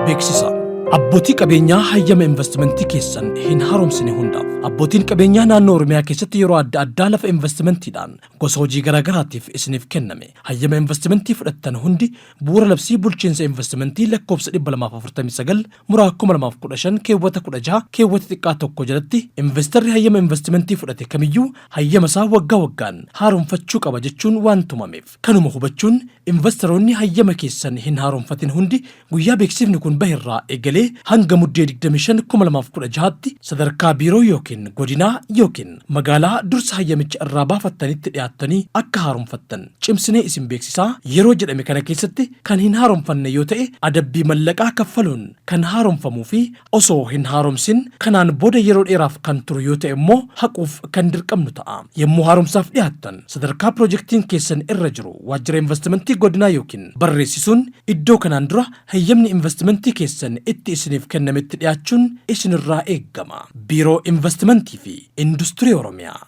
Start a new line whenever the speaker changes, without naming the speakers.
beeksisa. Abbootii qabeenyaa hayyama investimentii keessan hin haaromsine hundaaf abbootiin qabeenyaa naannoo Oromiyaa keessatti yeroo adda addaa lafa investimentiidhaan gosa hojii garaagaraatiif isiniif kenname hayyama investimentii fudhattan hundi bu'uura labsii bulchiinsa investimentii lakkoofsa 249 muraa 2015 keewwata 16 keewwata xiqqaa tokko jalatti investarri hayyama investimentii fudhate kamiyyuu hayyama isaa waggaa waggaan haaromfachuu qaba jechuun waan tumameef kanuma hubachuun investoroonni hayyama keessan hin haaromfatin hundi guyyaa beeksifni kun bahirraa eegalee hanga muddee 25/2016tti sadarkaa biiroo yookiin godinaa yookiin magaalaa dursa hayyamicha irraa baafattanitti dhiyaattanii akka haaromfattan cimsinee isin beeksisaa. Yeroo jedhame kana keessatti kan hin haaromfanne yoo ta'e adabbii mallaqaa kaffaluun kan haaromfamuu fi osoo hin haaromsin kanaan booda yeroo dheeraaf kan turu yoo ta'e immoo haquuf kan dirqamnu ta'a. Yommuu haaromsaaf dhiyaattan sadarkaa piroojeektiin keessan irra jiru waajjira investimentii godinaa yookiin barreessisuun iddoo kanaan dura hayyamni investimentii keessan itti isiniif kennametti dhiyaachuun isinirraa eeggama. Biiroo Investimentii fi Industirii Oromiyaa.